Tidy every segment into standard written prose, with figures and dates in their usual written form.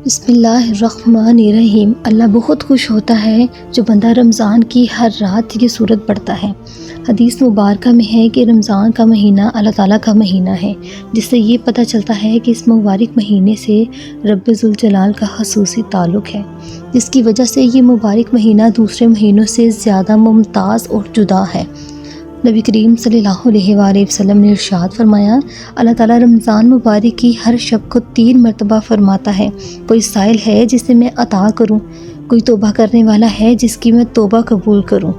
بسم اللہ الرحمن الرحیم۔ اللہ بہت خوش ہوتا ہے جو بندہ رمضان کی ہر رات یہ سورت پڑھتا ہے۔ حدیث مبارکہ میں ہے کہ رمضان کا مہینہ اللہ تعالیٰ کا مہینہ ہے، جس سے یہ پتہ چلتا ہے کہ اس مبارک مہینے سے رب ذوالجلال کا خصوصی تعلق ہے، جس کی وجہ سے یہ مبارک مہینہ دوسرے مہینوں سے زیادہ ممتاز اور جدا ہے۔ نبی کریم صلی اللہ علیہ وآلہ وسلم نے ارشاد فرمایا، اللہ تعالیٰ رمضان مبارک کی ہر شب کو 3 مرتبہ فرماتا ہے، کوئی سائل ہے جسے میں عطا کروں، کوئی توبہ کرنے والا ہے جس کی میں توبہ قبول کروں،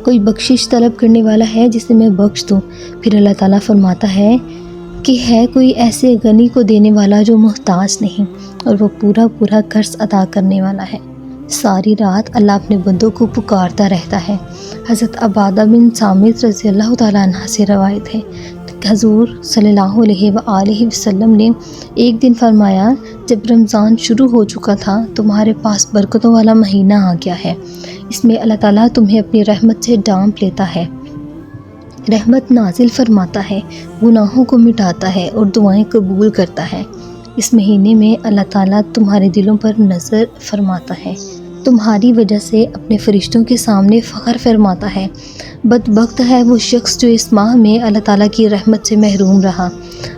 کوئی بخشش طلب کرنے والا ہے جسے میں بخش دوں۔ پھر اللہ تعالیٰ فرماتا ہے کہ ہے کوئی ایسے غنی کو دینے والا جو محتاج نہیں، اور وہ پورا پورا قرض ادا کرنے والا ہے۔ ساری رات اللہ اپنے بندوں کو پکارتا رہتا ہے۔ حضرت عبادہ بن صامت رضی اللہ تعالیٰ عنہ سے روایت ہے کہ حضور صلی اللہ علیہ وآلہ وسلم نے ایک دن فرمایا، جب رمضان شروع ہو چکا تھا تمہارے پاس برکتوں والا مہینہ آ گیا ہے، اس میں اللہ تعالیٰ تمہیں اپنی رحمت سے ڈانپ لیتا ہے، رحمت نازل فرماتا ہے، گناہوں کو مٹاتا ہے اور دعائیں قبول کرتا ہے۔ اس مہینے میں اللہ تعالیٰ تمہارے دلوں پر نظر فرماتا ہے، تمہاری وجہ سے اپنے فرشتوں کے سامنے فخر فرماتا ہے۔ بدبخت ہے وہ شخص جو اس ماہ میں اللہ تعالیٰ کی رحمت سے محروم رہا۔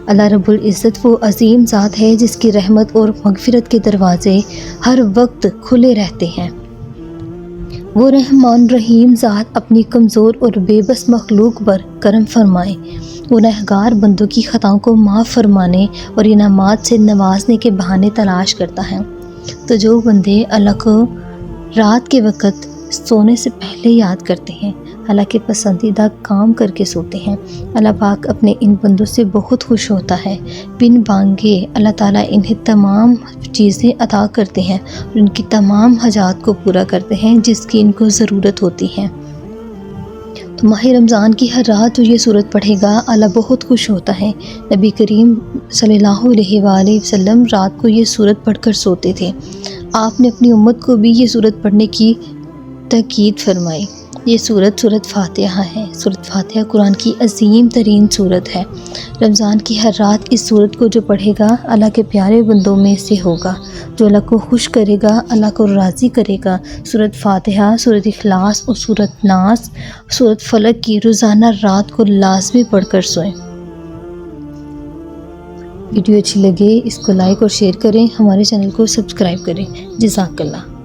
اللہ رب العزت وہ عظیم ذات ہے جس کی رحمت اور مغفرت کے دروازے ہر وقت کھلے رہتے ہیں۔ وہ رحمان رحیم ذات اپنی کمزور اور بے بس مخلوق پر کرم فرمائے، گنہگار بندوں کی خطاؤں کو معاف فرمانے اور انعامات سے نوازنے کے بہانے تلاش کرتا ہے۔ تو جو بندے اللہ کو رات کے وقت سونے سے پہلے یاد کرتے ہیں، اللہ کے پسندیدہ کام کر کے سوتے ہیں، اللہ پاک اپنے ان بندوں سے بہت خوش ہوتا ہے۔ بن مانگے اللہ تعالیٰ انہیں تمام چیزیں عطا کرتے ہیں اور ان کی تمام حاجات کو پورا کرتے ہیں جس کی ان کو ضرورت ہوتی ہے۔ تو ماہ رمضان کی ہر رات جو یہ سورت پڑھے گا اللہ بہت خوش ہوتا ہے۔ نبی کریم صلی اللہ علیہ وآلہ وسلم رات کو یہ سورت پڑھ کر سوتے تھے۔ آپ نے اپنی امت کو بھی یہ سورت پڑھنے کی تاکید فرمائی۔ یہ سورت فاتحہ ہے۔ سورت فاتحہ قرآن کی عظیم ترین سورت ہے۔ رمضان کی ہر رات اس سورت کو جو پڑھے گا اللہ کے پیارے بندوں میں سے ہوگا، جو اللہ کو خوش کرے گا، اللہ کو راضی کرے گا۔ سورت فاتحہ، سورت اخلاص اور سورت ناس، سورت فلق کی روزانہ رات کو لازمی پڑھ کر سوئیں۔ ویڈیو اچھی لگے اس کو لائک اور شیئر کریں، ہمارے چینل کو سبسکرائب کریں۔ جزاک اللہ۔